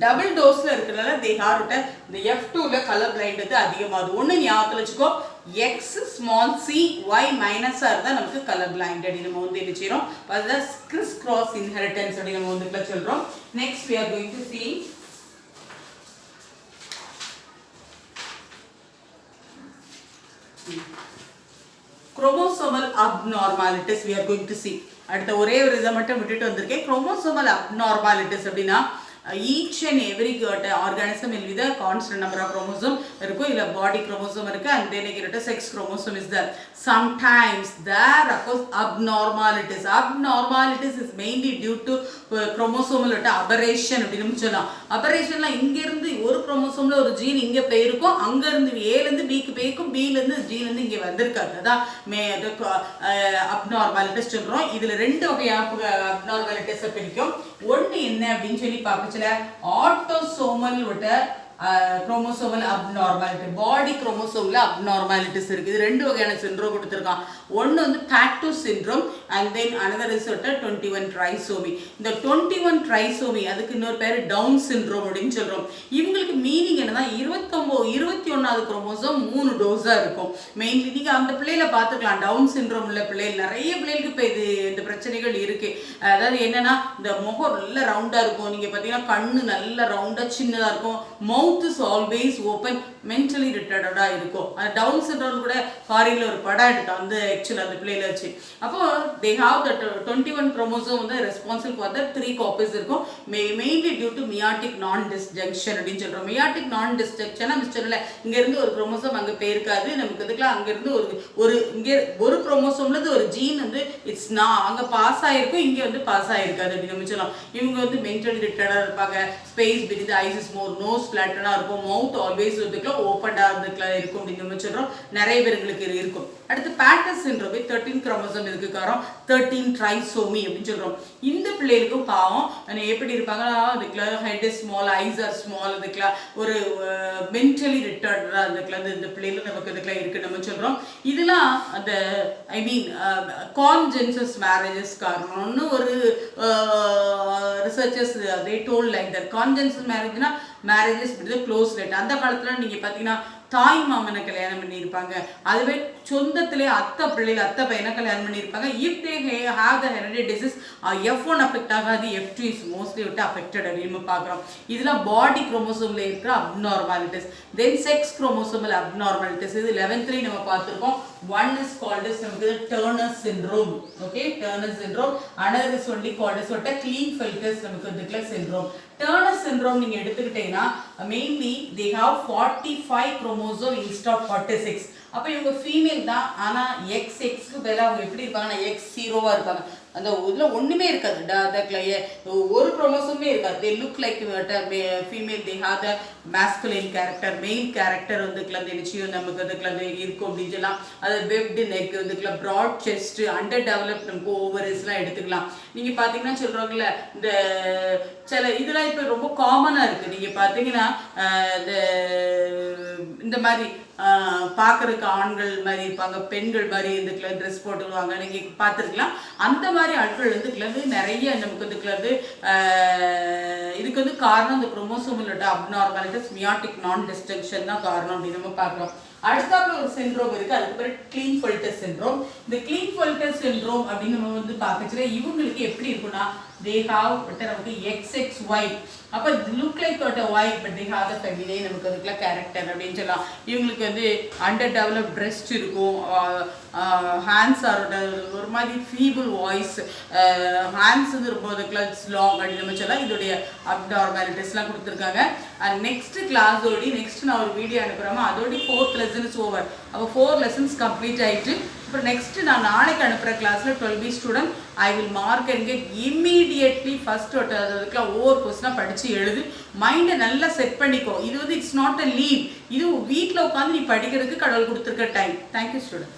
Double டோஸில் இருக்கிறதால தே ஹார்ட்ட இந்த F2ல colour blind அதிகமாகுது. ஒன்று ஞாபகத்தில் வச்சுக்கோ, எக்ஸ் ஸ்மால் சி ஒய் மைனஸாக இருந்தால் நமக்கு கலர் பிளைண்ட் அப்படி நம்ம வந்து என்ன செய்கிறோம், அதுதான் கிறிஸ் கிராஸ் இன்ஹெரிட்டன்ஸ் அப்படி நம்ம வந்து சொல்கிறோம். Next we are going to see chromosomal abnormalities we are going to see. அடுத்த ஒரே ஒரு இதை மட்டும் விட்டுட்டு வந்திருக்கேன். chromosomal abnormalities அப்படின்னா each and every organism will be the constant number of chromosome இருக்கும், இல்ல body chromosome இருக்கு, and then again sex chromosome is there. Sometimes there occurs abnormalities. Abnormalities is mainly due to chromosomal aberration அப்படின்னு சொல்லலாம். aberrationல இங்க இருந்து ஒரு குரோமோசோம்ல ஒரு gene இங்க போயிருக்கும், அங்க இருந்து A ல இருந்து B க்கு போயிருக்கும், B ல இருந்து G ல இருந்து இங்க வந்திருக்காது. அதான் abnormalities சொல்றோம். இதுல ரெண்டு வகையான abnormalities பிரிக்கும். ஒன்னு என்ன அப்படின்னு சொல்லி பார்க்கச்சல autosomal chromosomal abnormality, body chromosomal abnormalities இருக்கு. இது ரெண்டு வகையான சிண்ட்ரோம் கொடுத்திருக்கான். ஒன்னு வந்து Pato syndrome and then another is 21 trisomy. இந்த 21 trisomy அதுக்கு இன்னொரு பேர் டவுன் சிண்ட்ரோம் அப்படின்னு சொல்றோம். இவங்களுக்கு மீனிங் என்னன்னா 21வது குரோமோசோம் 3 டோஸா இருக்கும். மெயின்லி நீங்க அந்த பிள்ளையில பார்த்துக்கலாம், டவுன் சிண்ட்ரோம் உள்ள பிள்ளைகள் நிறைய பிள்ளைகளுக்கு இப்போ இந்த பிரச்சனைகள் இருக்கு. அதாவது என்னன்னா இந்த முகம் நல்ல ரவுண்டா இருக்கும், நீங்க பாத்தீங்கன்னா கண்ணு நல்ல ரவுண்டா சின்னதா இருக்கும், mouth is always open, mentally ரிட்டார்டடா இருக்கும். அந்த டவுன் சிண்ட்ரோம் கூட ஃபாரின்ல ஒரு படம் எடுத்தோம் அந்த ஆக்சுவலா அந்த பிள்ளையில வச்சு. அப்போ they have the 21 chromosome வந்து responsible for the 3 copies இருக்கும், mainly due to meiotic non-disjunction அப்படின்னு சொல்றோம். meiotic non-disjunction மிஸ்டர்ல இங்க இருந்து ஒரு குரோமோசோம் அங்க போயிருக்காது, நமக்கு இதுக்குலாம் அங்க இருந்து ஒரு இங்க ஒரு குரோமோசோம்ல இருந்து ஒரு ஜீன் வந்து இட்ஸ் அங்க பாஸ் ஆயிருக்கும், இங்க வந்து பாஸ் ஆயிருக்காது அப்படின்னு நம்ம சொல்லலாம். இவங்க வந்து மென்டலி ரிட்டார்டா இருப்பாங்க, space between the eyes is more, nose ஃபிளாட்டனா இருக்கும், மவுத் ஆல்வேஸ் வந்துக்கலாம் ஓப்பன்டா இருந்துக்கலாம் இருக்கும் அப்படின்னு நம்ம சொல்றோம். நிறைய பேருக்கு இருக்கும். அடுத்து Pato syndrome 13 குரோமோசோம் இதுக்கு காரணம் 13 trisomy அப்படின்னு சொல்றோம். இந்த பிள்ளைகளுக்கும் பாவம் எப்படி இருப்பாங்கன்னா அதுக்குள்ள head is small, eyes are small, இதுக்குள்ள ஒரு மென்டலி ரிட்டார்டா அதுக்குள்ள இந்த பிள்ளைகள் நமக்கு இதுக்குள்ள இருக்கு நம்ம சொல்றோம். இதெல்லாம் அந்த ஐ மீன் கான்ஜென்சஸ் மேரேஜஸ் காரணம்னு ஒரு researchers they told like that. Consanguineous மேரேஜ்னா மேரேஜஸ் வித் க்ளோஸ் ரிலேட்டிவ். அந்த காலத்துல நீங்க பாத்தீங்கன்னா தாய் மாமனை கல்யாணம் பண்ணியிருப்பாங்க, அதுவே சொந்தத்திலே அத்தை பிள்ளைகள் அத்தை பையனை கல்யாணம் பண்ணியிருப்பாங்க. If they have the hereditary disease F1 affect ஆகாது, F2 இஸ் மோஸ்ட்லி அஃபெக்டட் அப்படின்னு பார்க்குறோம். இதெல்லாம் பாடி குரோமோசோமில் இருக்கிற abnormalities. Then sex chromosomal abnormalities, இது 11th நம்ம பார்த்துருக்கோம். ஒன் இஸ் கால்ட் இஸ் நமக்கு Turner syndrome. Okay, Turner syndrome. Another is only called is Klinefelter's நமக்கு இதுக்குள்ள சிண்ட்ரோம். டர்னர் சிண்ட்ரோம் நீங்க எடுத்துக்கிட்டீங்கன்னா mainly they have 45 chromosome instead of 46. அப்போ இவங்க ஃபீமேல் தான், ஆனால் எக்ஸ்க்கு பதிலாக அவங்க எப்படி இருப்பாங்கன்னா X0வா இருப்பாங்க. அந்த இதில் ஒன்றுமே இருக்காது, ஒரு குரோமோசோமே இருக்காது. They look like female, they have the masculine character, male character வந்துக்குள்ள நிச்சயம் நமக்கு அதுக்குள்ள இருக்கும் அப்படின்னு சொல்லலாம். அது வெப்டு நெக் வந்துக்குள்ள, ப்ராட் செஸ்ட், அண்டர் டெவலப் நமக்கு ஓவரிஸ்லாம் எடுத்துக்கலாம். நீங்கள் பார்த்தீங்கன்னா சொல்கிறாங்கல்ல இந்த சில இதெல்லாம் இப்போ ரொம்ப காமனாக இருக்குது. நீங்கள் பார்த்தீங்கன்னா இந்த மாதிரி பார்க்குறதுக்கு ஆண்கள் மாதிரி இருப்பாங்க, பெண்கள் மாதிரி இதுக்குள்ள ட்ரெஸ் போட்டுருவாங்க, நீங்கள் பார்த்துருக்கலாம். அந்த மாதிரி ஆட்கள் வந்துக்குள்ளது நிறைய நமக்கு இதுக்குள்ளது இதுக்கு வந்து காரணம் இந்த குரோமோசோமலோட அப்நார்மாலிட்டிஸ், மியாட்டிக் நான் டிஸ்டங்ஷன் தான் காரணம் அப்படின்னு நம்ம பார்க்குறோம். அடுத்தாப்புல ஒரு சிண்ட்ரோம் இருக்கு, அதுக்கு பேர் கிளீன்ஃபெல்டர் சிண்ட்ரோம். இந்த கிளீன்ஃபெல்டர் சிண்ட்ரோம் அப்படின்னு நம்ம வந்து பார்க்கச்சுல இவங்களுக்கு எப்படி இருக்குன்னா they have நமக்கு XXY. அப்போ look like Y but they have the feminine நமக்கு அதுக்குள்ள கேரக்டர் அப்படின்னு சொல்லலாம். இவங்களுக்கு வந்து அண்டர் டெவலப் பிரெஸ்ட் இருக்கும், ஹேண்ட்ஸ் ஆர் ஒரு மாதிரி ஃபீபிள் வாய்ஸ், ஹேண்ட்ஸ் வந்து ரொம்ப அதுக்குள்ள லாங் அப்படின்னு நம்ம சொல்லலாம். இதோடைய அப்நார்மாலிட்டிஸ்லாம் கொடுத்துருக்காங்க. அண்ட் நெக்ஸ்ட் கிளாஸோடி நெக்ஸ்ட் நான் ஒரு வீடியோ அனுப்புகிறோமா அதோடைய 4th lesson is over. அப்போ 4 lessons கம்ப்ளீட் ஆகிட்டு இப்போ நெக்ஸ்ட் நான் நாளைக்கு அனுப்புகிற கிளாஸில் 12B student I will mark and get immediately first அதுக்குலாம் ஒவ்வொரு கொஸ்டினாக படித்து எழுது, மைண்டை நல்லா செட் பண்ணிக்கோ. இது வந்து இட்ஸ் நாட் அ லீவ், இது வீட்டில் உட்காந்து நீ படிக்கிறதுக்கு கடவுள் கொடுத்துருக்க டைம். Thank you student.